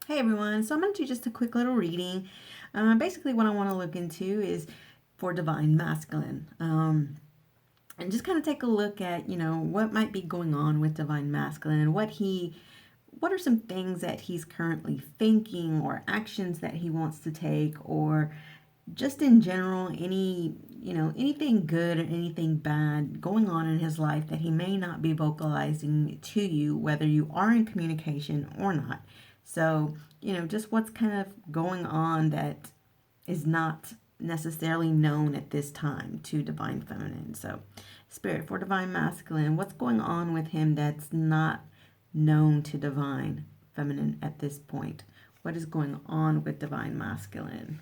Hey everyone, so I'm going to do just a quick little reading. Basically, what I want to look into is for divine masculine. And just kind of take a look at, what might be going on with divine masculine and what are some things that he's currently thinking or actions that he wants to take, or just in general, anything good or anything bad going on in his life that he may not be vocalizing to you, whether you are in communication or not. So, just what's kind of going on that is not necessarily known at this time to divine feminine. So, spirit for divine masculine, what's going on with him that's not known to divine feminine at this point? What is going on with divine masculine?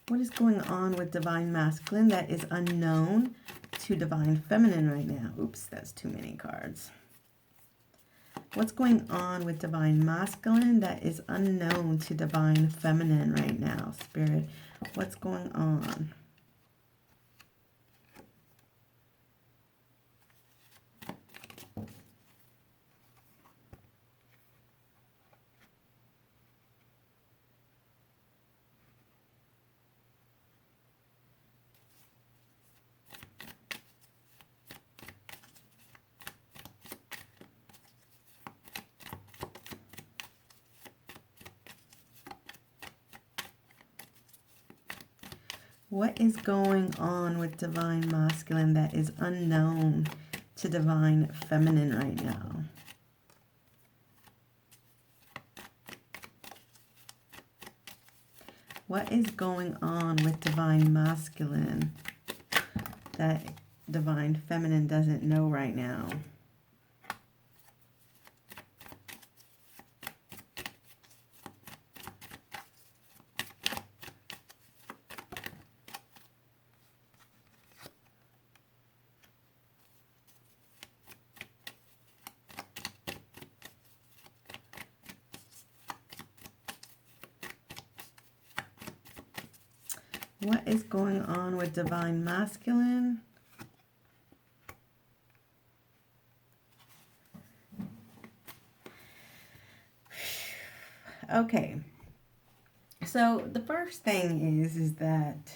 What is going on with divine masculine that is unknown to divine feminine right now? Oops, that's too many cards. What's going on with divine masculine that is unknown to divine feminine right now, Spirit? What's going on? What is going on with divine masculine that is unknown to divine feminine right now? What is going on with divine masculine that divine feminine doesn't know right now? What is going on with divine masculine? Okay. So the first thing is that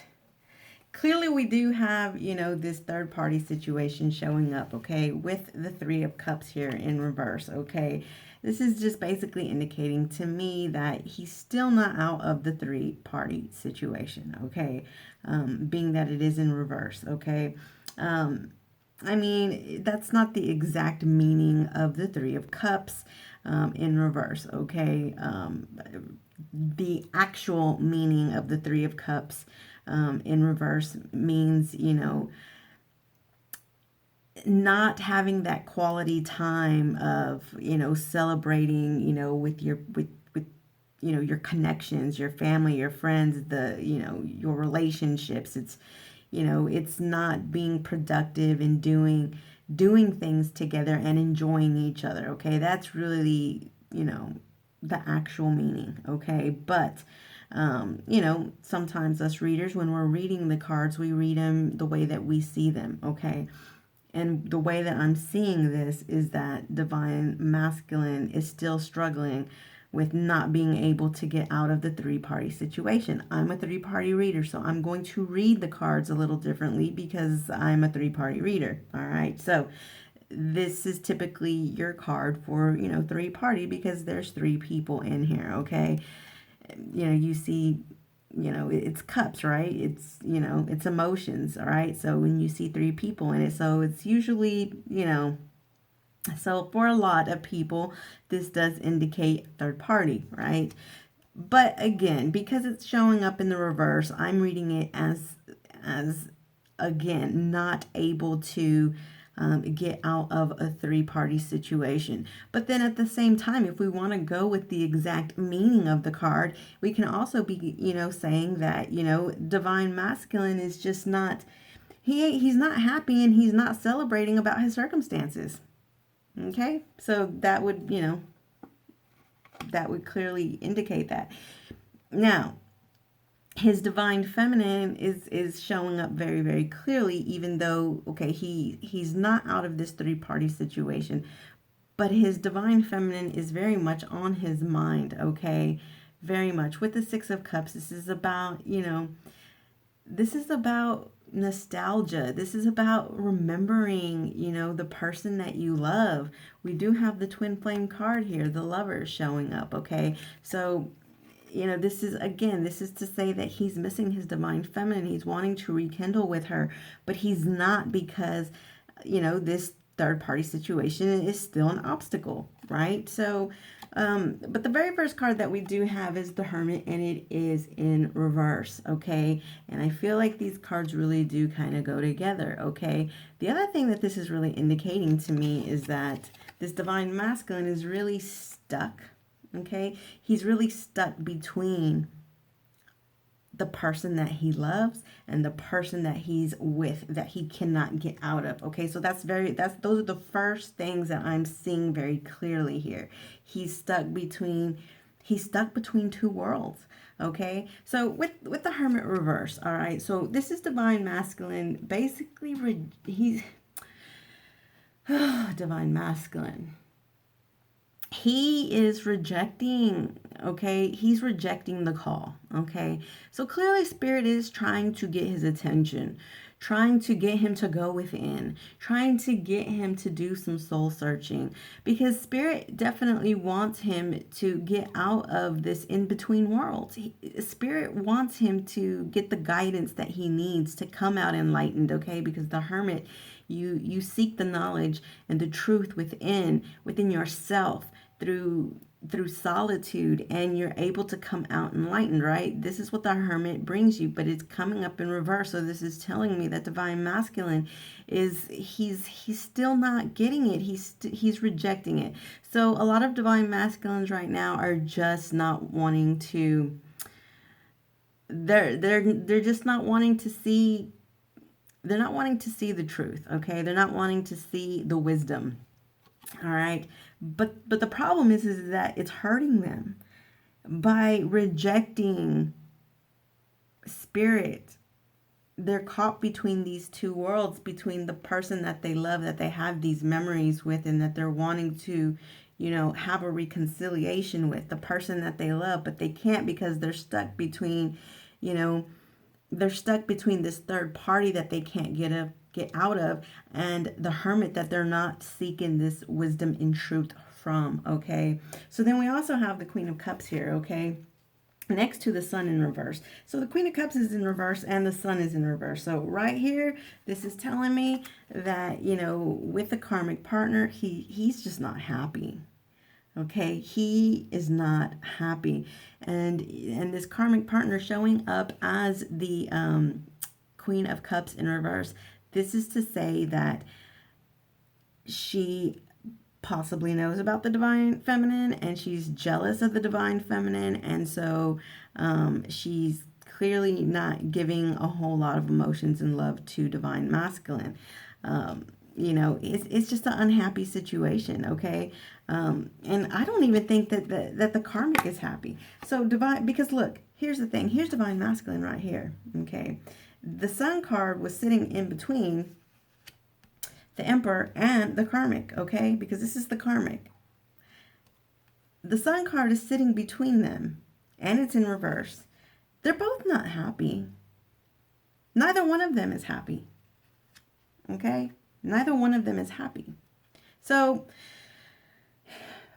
clearly we do have, this third party situation showing up, okay, with the Three of Cups here in reverse, okay. This is just basically indicating to me that he's still not out of the three-party situation, okay, being that it is in reverse, okay. I mean, that's not the exact meaning of the Three of Cups in reverse, okay. The actual meaning of the Three of Cups in reverse means, not having that quality time of, celebrating, with your connections, your family, your friends, your relationships. It's not being productive and doing things together and enjoying each other. Okay. That's really, the actual meaning. Okay. But, sometimes us readers, when we're reading the cards, we read them the way that we see them. Okay. And the way that I'm seeing this is that divine masculine is still struggling with not being able to get out of the three-party situation. I'm a three-party reader, so I'm going to read the cards a little differently because I'm a three-party reader. All right. So this is typically your card for, three-party because there's three people in here. Okay. You see, it's cups, right? It's emotions, all right? So when you see three people in it, so it's usually, so for a lot of people, this does indicate third party, right? But again, because it's showing up in the reverse, I'm reading it as again, not able to get out of a three-party situation. But then at the same time, if we want to go with the exact meaning of the card, we can also be, saying that, divine masculine is just not, he's not happy and he's not celebrating about his circumstances. Okay? So that would, that would clearly indicate that. Now, his divine feminine is showing up very, very clearly, even though, okay, he's not out of this three-party situation, but his divine feminine is very much on his mind, okay? Very much. With the Six of Cups, this is about, this is about nostalgia. This is about remembering, the person that you love. We do have the twin flame card here, the lover showing up, okay? So, this is to say that he's missing his divine feminine. He's wanting to rekindle with her, but he's not, because, this third party situation is still an obstacle, right? So, but the very first card that we do have is the Hermit, and it is in reverse, okay? And I feel like these cards really do kind of go together, okay? The other thing that this is really indicating to me is that this divine masculine is really stuck, okay? He's really stuck between the person that he loves and the person that he's with, that he cannot get out of. Okay, so those are the first things that I'm seeing very clearly here. He's stuck between two worlds. Okay, so with the Hermit reverse, all right, so this is divine masculine. Basically, he's divine masculine. He is rejecting, okay? He's rejecting the call, okay? So clearly Spirit is trying to get his attention, trying to get him to go within, trying to get him to do some soul searching, because Spirit definitely wants him to get out of this in-between worlds. Spirit wants him to get the guidance that he needs to come out enlightened, okay? Because the Hermit, you seek the knowledge and the truth within yourself through solitude, and you're able to come out enlightened, right? This is what the Hermit brings you, but it's coming up in reverse. So this is telling me that divine masculine he's still not getting it. He's rejecting it. So a lot of divine masculines right now are just not wanting to, they're just not wanting to see, they're not wanting to see the truth, okay? They're not wanting to see the wisdom. All right. But the problem is that it's hurting them by rejecting Spirit. They're caught between these two worlds, between the person that they love, that they have these memories with, and that they're wanting to, have a reconciliation with, the person that they love, but they can't, because they're stuck between, this third party that they can't get out of, and the Hermit that they're not seeking this wisdom and truth from, okay? So then we also have the Queen of Cups here, okay? Next to the Sun in reverse. So the Queen of Cups is in reverse and the Sun is in reverse. So right here, this is telling me that, with the karmic partner, he's just not happy. Okay, he is not happy. And this karmic partner showing up as the Queen of Cups in reverse, this is to say that she possibly knows about the divine feminine, and she's jealous of the divine feminine, and so she's clearly not giving a whole lot of emotions and love to divine masculine. It's just an unhappy situation, okay? And I don't even think that the karmic is happy. So divine, because look, here's the thing. Here's divine masculine right here, okay? The Sun card was sitting in between the Emperor and the karmic, okay? Because this is the karmic. The Sun card is sitting between them, and it's in reverse. They're both not happy. Neither one of them is happy, okay? Neither one of them is happy. So,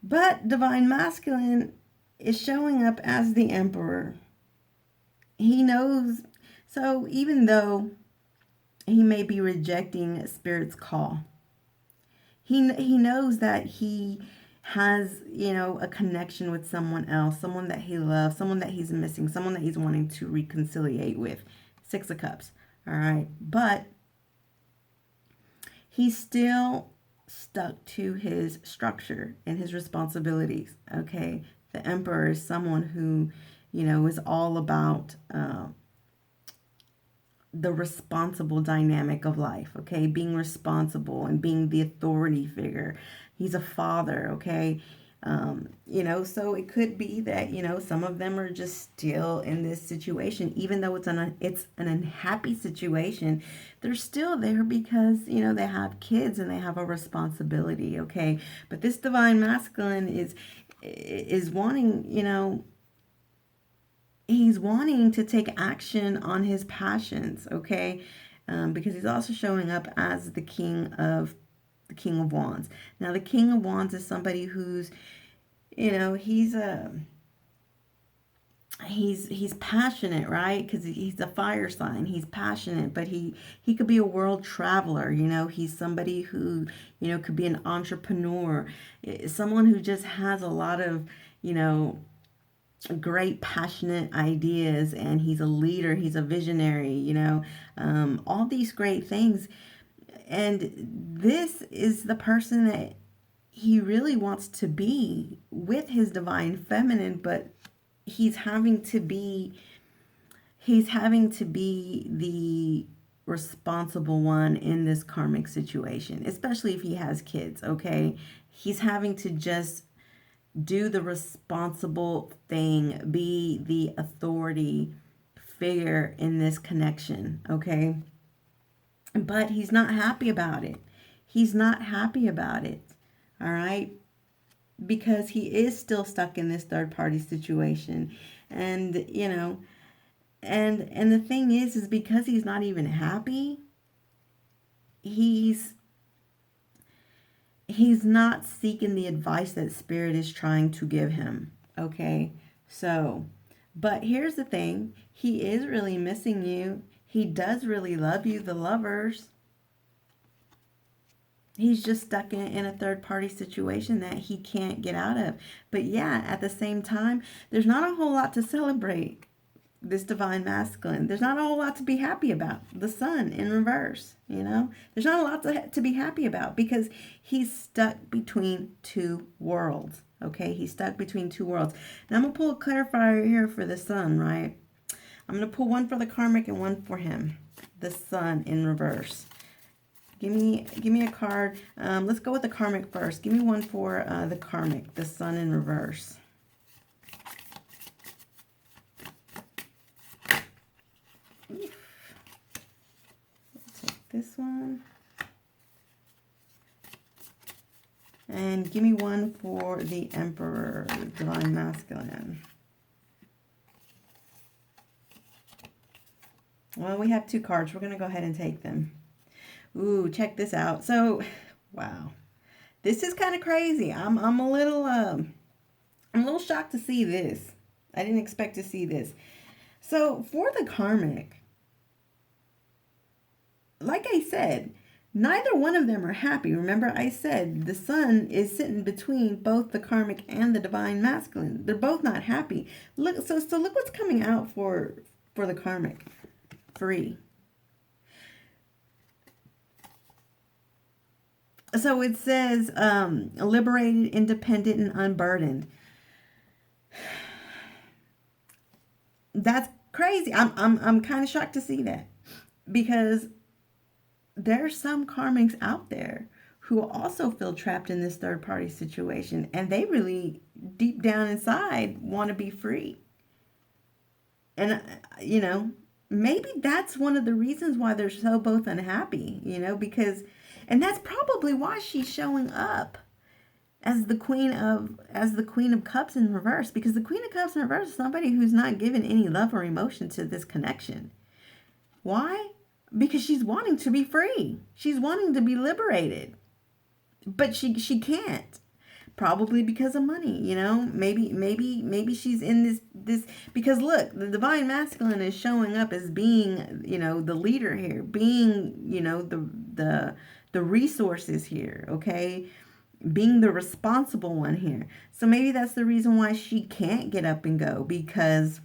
but divine masculine is showing up as the Emperor. He knows. So even though he may be rejecting Spirit's call, he knows that he has, a connection with someone else, someone that he loves, someone that he's missing, someone that he's wanting to reconciliate with. Six of Cups. All right. But he's still stuck to his structure and his responsibilities. Okay. The Emperor is someone who, is all about the responsible dynamic of life, okay? Being responsible and being the authority figure. He's a father, okay? So it could be that, some of them are just still in this situation, even though it's an unhappy situation. They're still there because, they have kids and they have a responsibility, okay? But this divine masculine is wanting, he's wanting to take action on his passions, okay? Because he's also showing up as the king of wands. Now the king of wands is somebody who's, he's passionate, right? Because he's a fire sign. He's passionate, but he could be a world traveler. He's somebody who, could be an entrepreneur, someone who just has a lot of, great passionate ideas, and he's a leader, he's a visionary, all these great things. And this is the person that he really wants to be with his divine feminine, but he's having to be the responsible one in this karmic situation, especially if he has kids, okay? He's having to just do the responsible thing, be the authority figure in this connection, okay? But he's not happy about it. He's not happy about it, all right? Because he is still stuck in this third party situation. And, and the thing is because he's not even happy, he's not seeking the advice that spirit is trying to give him, okay? So, but here's the thing. He is really missing you. He does really love you, the lovers. He's just stuck in a third party situation that he can't get out of. But yeah, at the same time, there's not a whole lot to celebrate this divine masculine. There's not a whole lot to be happy about. The sun in reverse, There's not a lot to be happy about because he's stuck between two worlds, okay? He's stuck between two worlds. Now I'm going to pull a clarifier here for the sun, right? I'm going to pull one for the karmic and one for him. The sun in reverse. Give me a card. Let's go with the karmic first. Give me one for the karmic, the sun in reverse. Take this one. And give me one for the emperor, divine masculine. Well, we have two cards. We're going to go ahead and take them. Ooh, check this out. So, wow. This is kind of crazy. I'm a little shocked to see this. I didn't expect to see this. So, for the karmic, like I said, neither one of them are happy. Remember I said the sun is sitting between both the karmic and the divine masculine. They're both not happy. Look, so look what's coming out for the karmic. Free. So it says liberated, independent, and unburdened. That's crazy. I'm kind of shocked to see that, because there's some karmics out there who also feel trapped in this third party situation, and they really deep down inside want to be free. And maybe that's one of the reasons why they're so both unhappy, because, and that's probably why she's showing up as the queen of cups in reverse, because the queen of cups in reverse is somebody who's not given any love or emotion to this connection. Why? Because she's wanting to be free. She's wanting to be liberated, but she can't. Probably because of money, maybe she's in this because look, the divine masculine is showing up as being, the leader here, being, the resources here, okay? Being the responsible one here. So maybe that's the reason why she can't get up and go, because,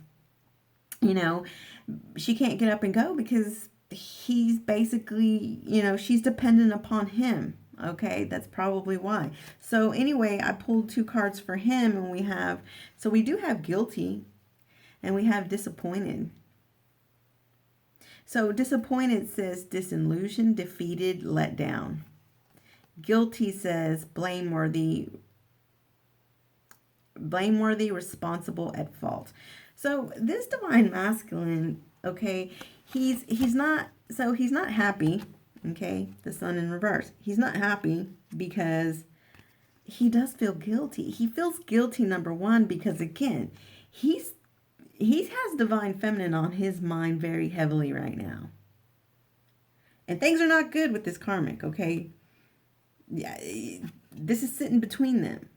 she can't get up and go because he's basically, she's dependent upon him. Okay, that's probably why. So anyway, I pulled two cards for him, and we do have guilty and we have disappointed. So disappointed says disillusioned, defeated, let down. Guilty says blameworthy, responsible, at fault. So this divine masculine, okay, he's not happy, okay? The sun in reverse. He's not happy because he does feel guilty. He feels guilty, number one, because again, he has divine feminine on his mind very heavily right now. And things are not good with this karmic, okay? Yeah, this is sitting between them.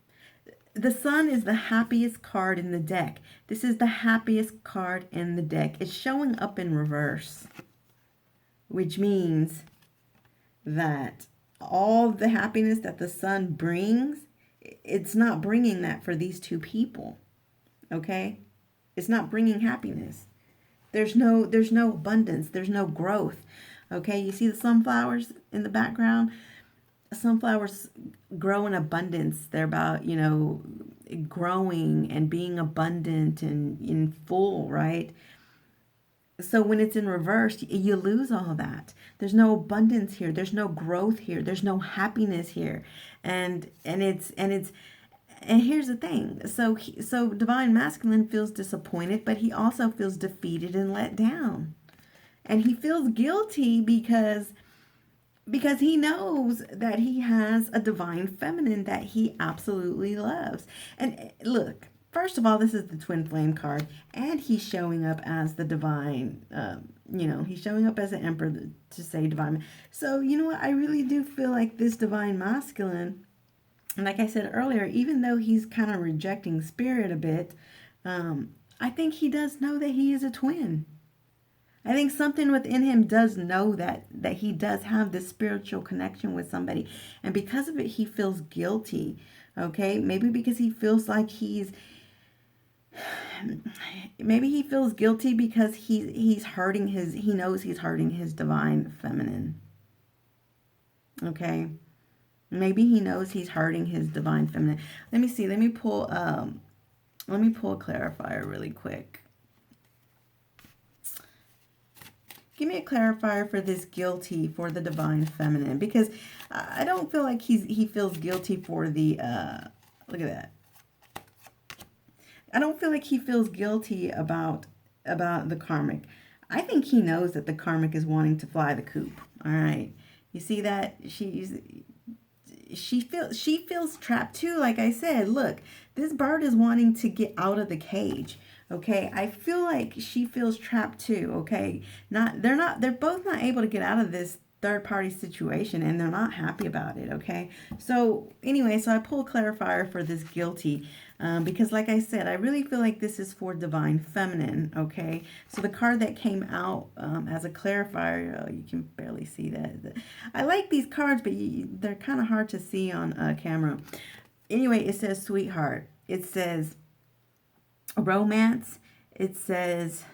The sun is the happiest card in the deck. This is the happiest card in the deck. It's showing up in reverse, which means that all the happiness that the sun brings, it's not bringing that for these two people, okay? It's not bringing happiness. There's no abundance. There's no growth, okay? You see the sunflowers in the background? Sunflowers grow in abundance. They're about, growing and being abundant and in full, right? So when it's in reverse, you lose all of that. There's no abundance here. There's no growth here. There's no happiness here. And here's the thing. So divine masculine feels disappointed, but he also feels defeated and let down. And he feels guilty because he knows that he has a divine feminine that he absolutely loves. And look, first of all, this is the twin flame card, and he's showing up as the divine, he's showing up as an emperor to say divine. So, you know what? I really do feel like this divine masculine, and like I said earlier, even though he's kind of rejecting spirit a bit, I think he does know that he is a twin. I think something within him does know that he does have this spiritual connection with somebody. And because of it, he feels guilty. Okay? Maybe because he feels like maybe he feels guilty because he knows he's hurting his divine feminine. Okay? Maybe he knows he's hurting his divine feminine. Let me see. Let me pull a clarifier really quick. Give me a clarifier for this guilty for the divine feminine, because I don't feel like he feels guilty for the look at that. I don't feel like he feels guilty about the karmic. I think he knows that the karmic is wanting to fly the coop. All right. You see that she feels trapped too. Like I said, look, this bird is wanting to get out of the cage. Okay, I feel like she feels trapped too. Okay, they're both not able to get out of this third party situation, and they're not happy about it. Okay, so anyway, so I pull a clarifier for this guilty, because like I said, I really feel like this is for divine feminine. Okay, so the card that came out as a clarifier, you can barely see that. I like these cards, but they're kind of hard to see on camera. Anyway, it says sweetheart. It says romance. It says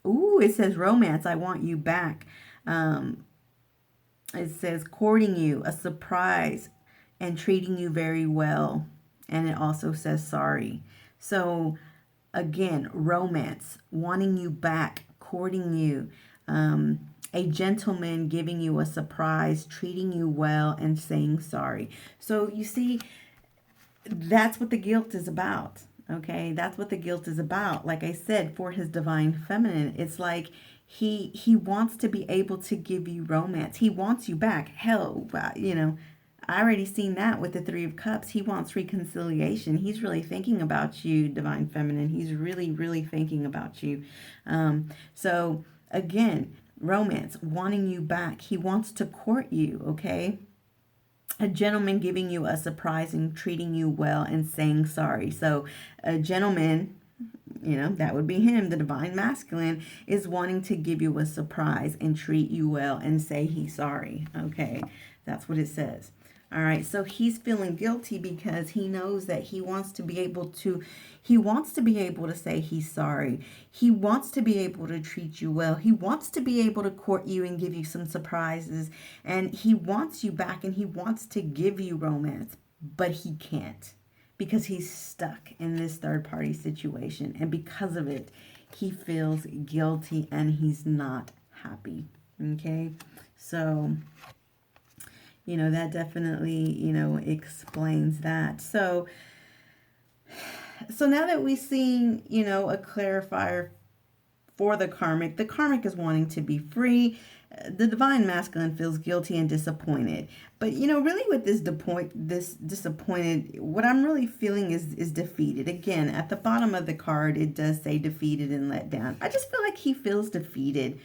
romance, I want you back. It says courting you, a surprise, and treating you very well. And it also says sorry. So again, romance, wanting you back, courting you, a gentleman giving you a surprise, treating you well, and saying sorry. So you see, that's what the guilt is about. Okay, that's what the guilt is about. Like I said, for his divine feminine, it's like he wants to be able to give you romance. He wants you back. Hell, I already seen that with the Three of Cups. He wants reconciliation. He's really thinking about you, divine feminine. He's really, really thinking about you. So again, romance, wanting you back. He wants to court you, okay? A gentleman giving you a surprise and treating you well and saying sorry. So a gentleman, that would be him, the divine masculine, is wanting to give you a surprise and treat you well and say he's sorry. Okay, that's what it says. All right, so he's feeling guilty because he knows that he wants to be able to say he's sorry. He wants to be able to treat you well. He wants to be able to court you and give you some surprises. And he wants you back and he wants to give you romance, but he can't because he's stuck in this third party situation. And because of it, he feels guilty and he's not happy. Okay, so that definitely explains that. So now that we've seen a clarifier for the karmic is wanting to be free. The divine masculine feels guilty and disappointed. But really with this disappointed, what I'm really feeling is defeated. Again, at the bottom of the card, it does say defeated and let down. I just feel like he feels defeated.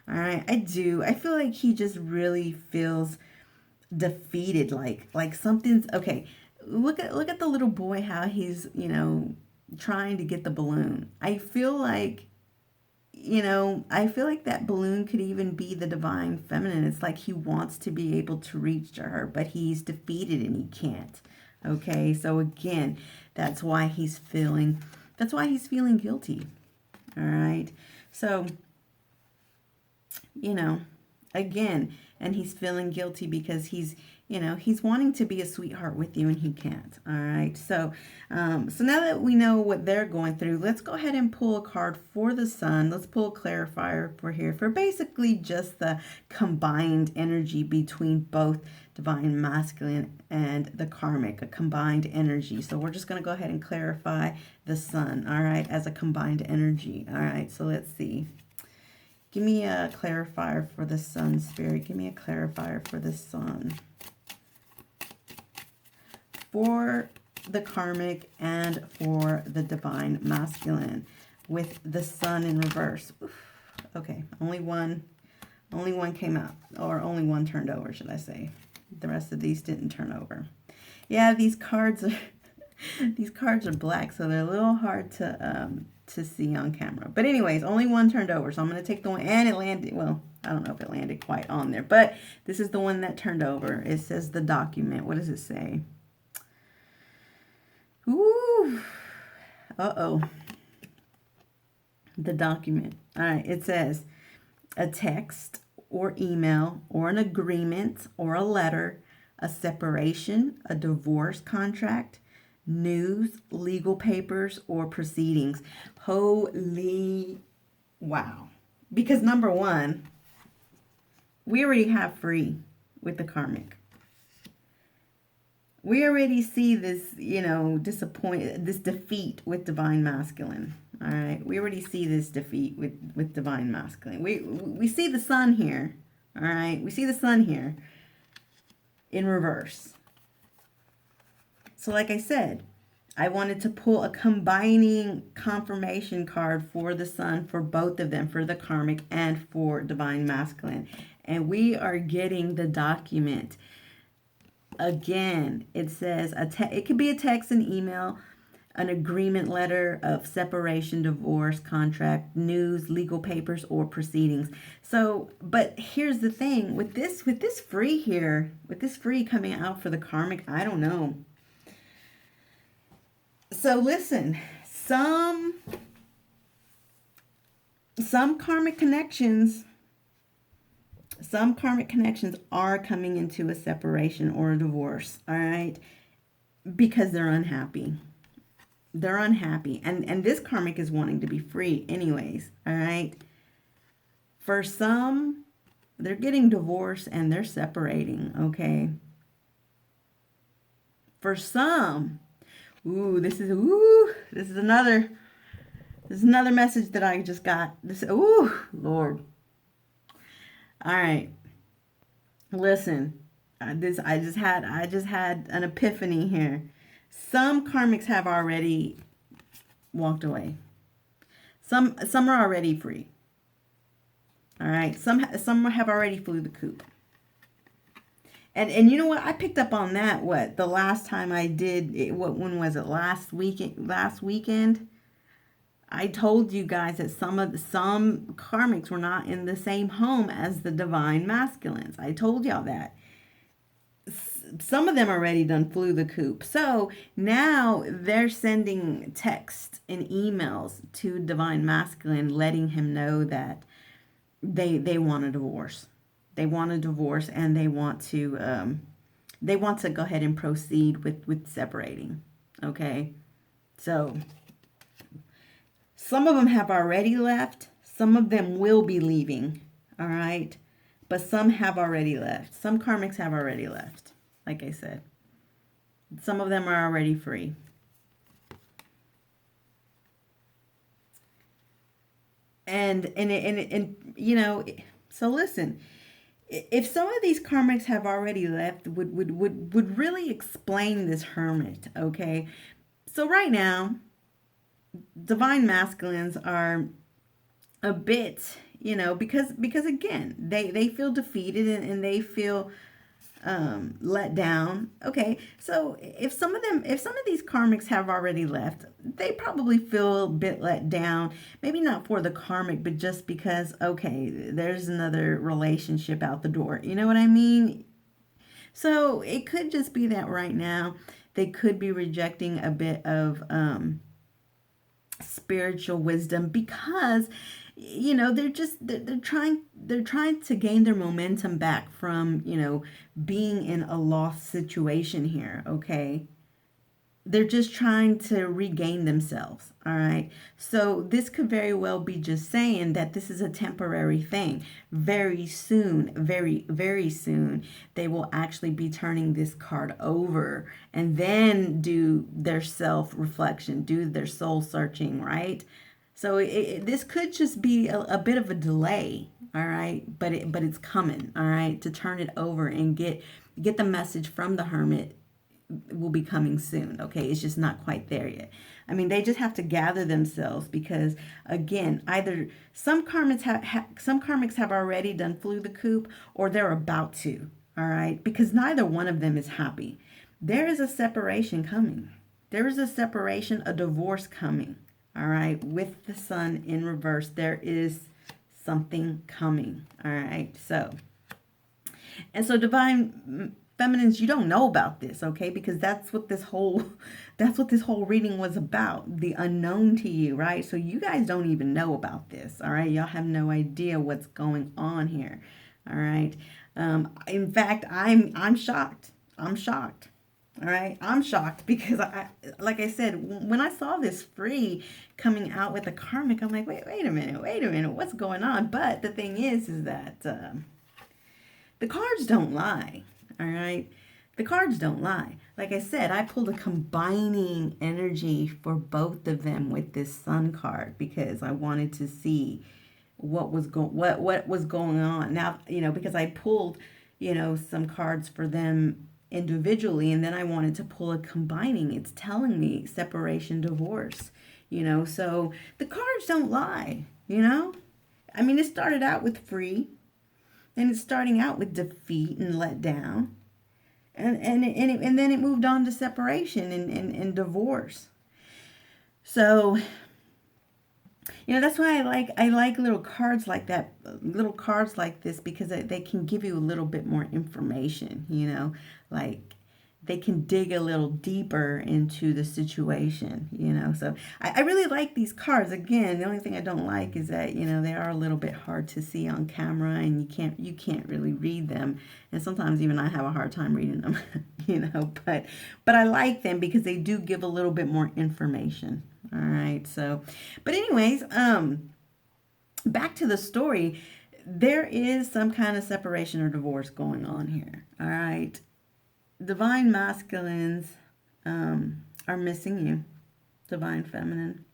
All right, I do. I feel like he just really feels defeated. Like something's okay. Look at the little boy, how he's trying to get the balloon. I feel like that balloon could even be the divine feminine. It's like he wants to be able to reach to her, but he's defeated and he can't. Okay, so again, that's why he's feeling guilty. All right, so again, and he's feeling guilty because he's wanting to be a sweetheart with you and he can't. All right. So now that we know what they're going through, let's go ahead and pull a card for the sun. Let's pull a clarifier for basically just the combined energy between both divine masculine and the karmic, a combined energy. So we're just going to go ahead and clarify the sun, all right, as a combined energy. All right. So let's see. Give me a clarifier for the sun, Spirit. Give me a clarifier for the sun. For the karmic and for the divine masculine with the sun in reverse. Oof. Okay, only one came out, or only one turned over, should I say. The rest of these didn't turn over. Yeah, these cards are black, so they're a little hard to see on camera. But anyways, only one turned over, so I'm going to take the one, and it landed, well, I don't know if it landed quite on there, but this is the one that turned over. It says the document. What does it say? Ooh. Uh-oh. The document. All right, it says a text or email or an agreement or a letter, a separation, a divorce contract, news, legal papers, or proceedings. Holy wow. Because number one, we already have free with the karmic. We already see this, this defeat with divine masculine. All right. We already see this defeat with divine masculine. We see the sun here. All right. We see the sun here in reverse. So like I said, I wanted to pull a combining confirmation card for the sun, for both of them, for the karmic and for divine masculine. And we are getting the document. Again, it says, it could be a text, an email, an agreement letter of separation, divorce, contract, news, legal papers, or proceedings. So, but here's the thing, with this free here, with this free coming out for the karmic, I don't know. So listen, some karmic connections are coming into a separation or a divorce, all right? Because they're unhappy. They're unhappy. And this karmic is wanting to be free anyways, all right? For some, they're getting divorced and they're separating, okay? For some, this is another message that I just got. Lord. All right. Listen, I just had an epiphany here. Some karmics have already walked away. Some are already free. All right. Some have already flew the coop. And you know what? I picked up on that. The last time I did it, when was it? Last weekend. I told you guys that some karmics were not in the same home as the divine masculines. I told y'all that. Some of them already done flew the coop. So now they're sending texts and emails to divine masculine, letting him know that they want a divorce. They want a divorce, and they want to go ahead and proceed with separating. Okay, so Some of them have already left. Some of them will be leaving. All right. But some have already left. Some karmics have already left. Like I said, some of them are already free. And you know, so listen, if some of these karmics have already left, would really explain this hermit, okay? So right now, divine masculines are a bit, you know, because again, they feel defeated, and they feel let down. Okay, so if some of these karmics have already left, they probably feel a bit let down. Maybe not for the karmic, but just because, okay, there's another relationship out the door. You know what I mean? So it could just be that right now they could be rejecting a bit of spiritual wisdom, because you know they're trying to gain their momentum back from, you know, being in a lost situation here. Okay, they're just trying to regain themselves. All right, so this could very well be just saying that this is a temporary thing. Very soon, very soon, they will actually be turning this card over, and then do their self reflection, do their soul searching, right? So this could just be a bit of a delay. All right, but it's coming. All right, to turn it over and get the message from the hermit will be coming soon. Okay, it's just not quite there yet. I mean, they just have to gather themselves, because again, either some karmics have already done flew the coop, or they're about to. All right, because neither one of them is happy. There is a separation coming. There is a separation, a divorce coming. All right, with the sun in reverse, there is something coming. All right, so, and so divine feminines, you don't know about this, okay? Because that's what this whole reading was about, the unknown to you, right? So you guys don't even know about this, all right? Y'all have no idea what's going on here, all right? In fact, I'm shocked. I'm shocked. All right, I'm shocked, because like I said, when I saw this free coming out with a karmic, I'm like, wait a minute, what's going on? But the thing is that the cards don't lie. All right, the cards don't lie. Like I said, I pulled a combining energy for both of them with this sun card, because I wanted to see what was going on. Now, you know, because I pulled, you know, some cards for them individually, and then I wanted to pull a combining. It's telling me separation, divorce, you know, so the cards don't lie, you know. I mean, it started out with free, and it's starting out with defeat and let down, and then it moved on to separation and divorce. So, you know, that's why I like little cards like that, little cards like this, because they can give you a little bit more information, you know, like they can dig a little deeper into the situation, you know. So I really like these cards. Again, the only thing I don't like is that, you know, they are a little bit hard to see on camera, and you can't really read them. And sometimes even I have a hard time reading them, you know, but I like them because they do give a little bit more information. All right. So, but anyways, back to the story. There is some kind of separation or divorce going on here. All right. Divine masculines are missing you, divine feminine.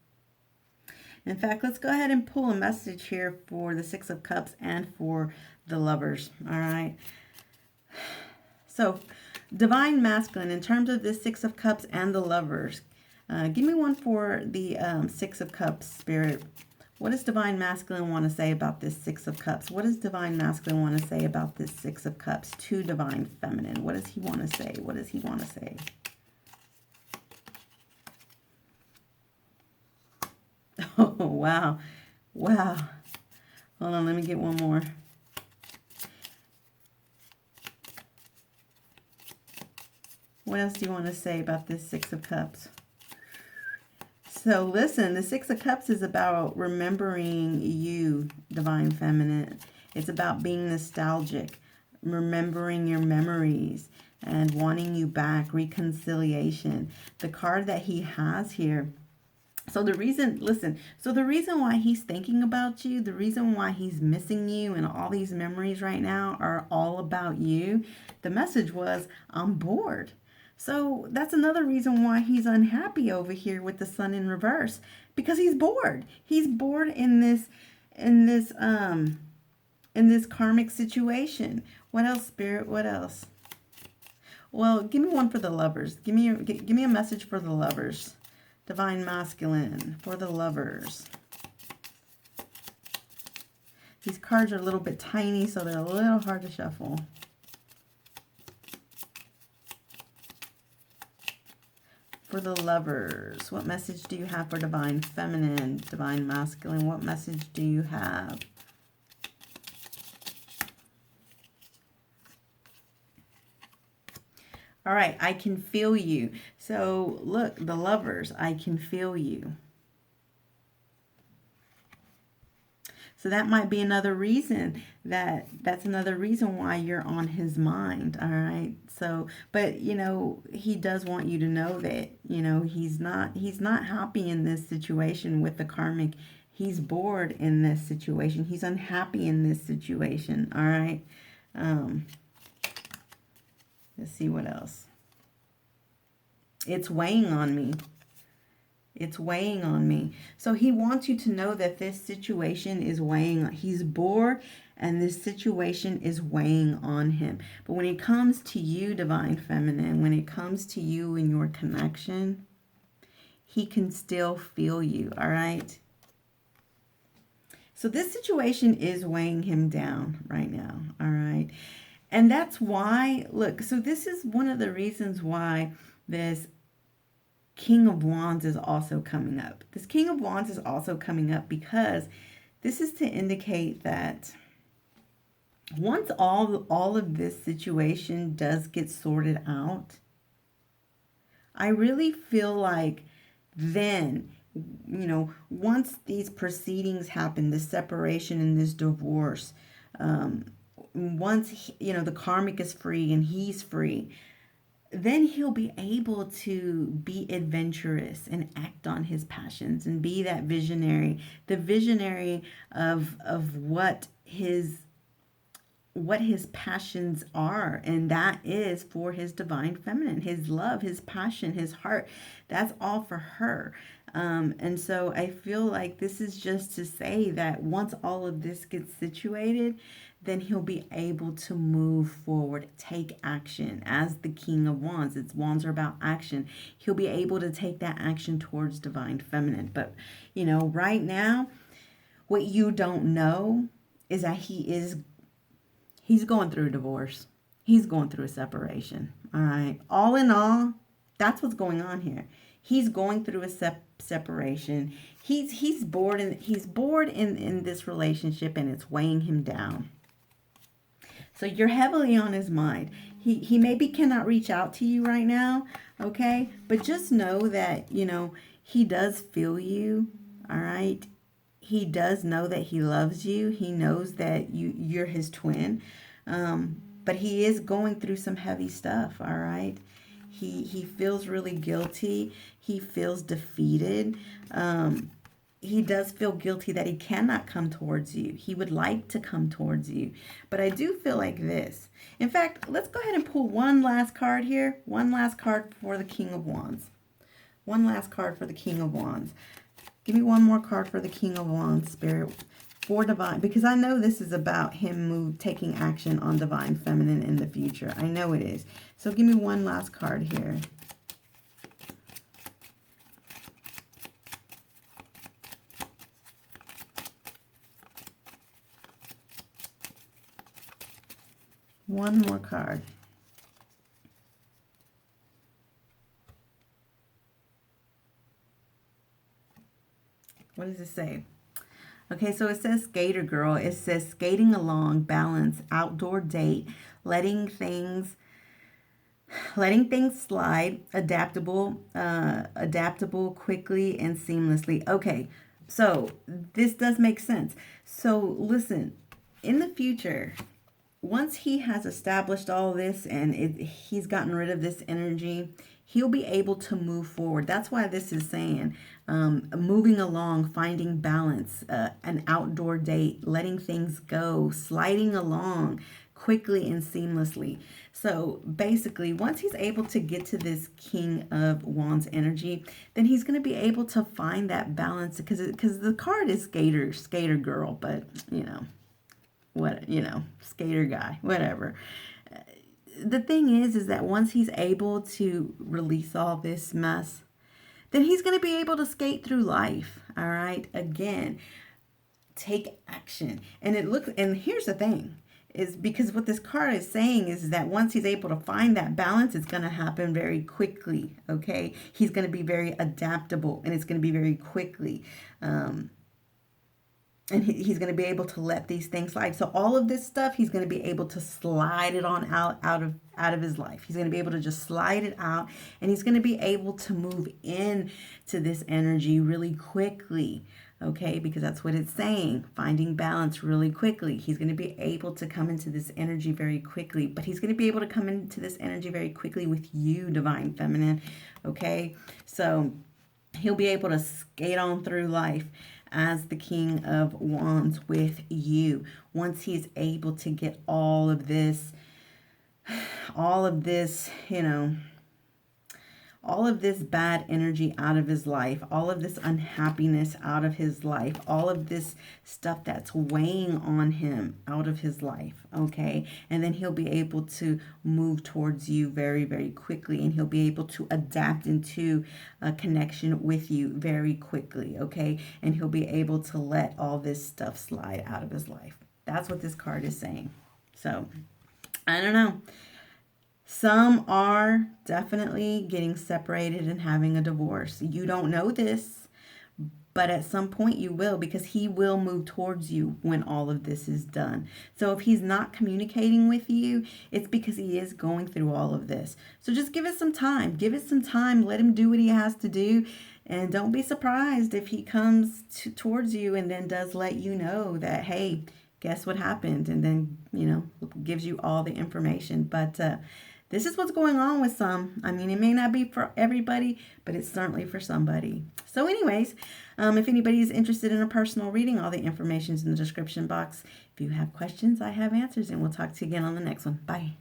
In fact, let's go ahead and pull a message here for the Six of Cups and for the Lovers. All right. So, divine masculine, in terms of this Six of Cups and the Lovers, give me one for the Six of Cups, Spirit. What does divine masculine want to say about this Six of Cups? What does divine masculine want to say about this Six of Cups to divine feminine? What does he want to say? What does he want to say? Oh, wow. Wow. Hold on, let me get one more. What else do you want to say about this Six of Cups? So listen, the Six of Cups is about remembering you, divine feminine. It's about being nostalgic, remembering your memories, and wanting you back, reconciliation. The card that he has here So the reason, listen, so the reason why he's thinking about you, the reason why he's missing you and all these memories right now are all about you. The message was, I'm bored. So that's another reason why he's unhappy over here with the sun in reverse, because he's bored. He's bored in this in this karmic situation. What else, Spirit? What else? Well, give me one for the lovers. Give me a message for the lovers. Divine Masculine for the lovers. These cards are a little bit tiny, so they're a little hard to shuffle. For the lovers, what message do you have for Divine Feminine, Divine Masculine? What message do you have? All right, I can feel you. So look, the lovers, I can feel you. So that might be another reason that's another reason why you're on his mind. All right. So, but you know, he does want you to know that, you know, he's not happy in this situation with the karmic. He's bored in this situation. He's unhappy in this situation. All right. Let's see what else. It's weighing on me. It's weighing on me. So he wants you to know that this situation is weighing. He's bored and this situation is weighing on him. But when it comes to you, Divine Feminine, when it comes to you and your connection, he can still feel you. All right. So this situation is weighing him down right now. All right. And that's why, look, so this is one of the reasons why this King of Wands is also coming up. This King of Wands is also coming up because this is to indicate that once all of this situation does get sorted out, I really feel like then, you know, once these proceedings happen, this separation and this divorce, once, you know, the karmic is free and he's free, then he'll be able to be adventurous and act on his passions and be that visionary, the visionary of what his passions are. And that is for his Divine Feminine, his love, his passion, his heart. That's all for her. And so I feel like this is just to say that once all of this gets situated, then he'll be able to move forward, take action as the King of Wands. Wands are about action. He'll be able to take that action towards Divine Feminine. But, you know, right now, what you don't know is that he's going through a divorce. He's going through a separation. All right. All in all, that's what's going on here. He's going through a separation. He's bored in this relationship, and it's weighing him down. So you're heavily on his mind. He maybe cannot reach out to you right now, okay? But just know that, you know, he does feel you, all right? He does know that he loves you. He knows that you're his twin. But he is going through some heavy stuff, all right? He feels really guilty. He feels defeated. He does feel guilty that he cannot come towards you. He would like to come towards you. But I do feel like this. In fact, let's go ahead and pull one last card here. One last card for the King of Wands. One last card for the King of Wands. Give me one more card for the King of Wands, Spirit, for Divine. Because I know this is about him taking action on Divine Feminine in the future. I know it is. So give me one last card here. One more card. What does it say? Okay, so it says skater girl. It says skating along, balance, outdoor date, letting things slide, adaptable quickly and seamlessly. Okay, so this does make sense. So listen, in the future, once he has established all this and he's gotten rid of this energy, he'll be able to move forward. That's why this is saying moving along, finding balance, an outdoor date, letting things go, sliding along quickly and seamlessly. So basically, once he's able to get to this King of Wands energy, then he's going to be able to find that balance, because the card is skater girl, but skater guy, whatever. The thing is that once he's able to release all this mess, then he's going to be able to skate through life. All right. Again, take action. And here's the thing, is because what this card is saying is that once he's able to find that balance, it's going to happen very quickly. Okay. He's going to be very adaptable, and it's going to be very quickly. And he's going to be able to let these things slide. So all of this stuff, he's going to be able to slide it on out of his life. He's going to be able to just slide it out, and he's going to be able to move in to this energy really quickly. Okay, because that's what it's saying, finding balance really quickly. He's going to be able to come into this energy very quickly, but he's going to be able to come into this energy very quickly with you, Divine Feminine. Okay, so he'll be able to skate on through life as the King of Wands with you. Once he's able to get all of this, all of this bad energy out of his life, all of this unhappiness out of his life, all of this stuff that's weighing on him out of his life, okay? And then he'll be able to move towards you very, very quickly, and he'll be able to adapt into a connection with you very quickly, okay? And he'll be able to let all this stuff slide out of his life. That's what this card is saying. So, I don't know. Some are definitely getting separated and having a divorce. You don't know this, but at some point you will, because he will move towards you when all of this is done. So if he's not communicating with you, it's because he is going through all of this. So just give it some time. Give it some time. Let him do what he has to do. And don't be surprised if he comes towards you and then does let you know that, hey, guess what happened? And then, gives you all the information. But this is what's going on with some. I mean, it may not be for everybody, but it's certainly for somebody. So anyways, if anybody is interested in a personal reading, all the information is in the description box. If you have questions, I have answers, and we'll talk to you again on the next one. Bye.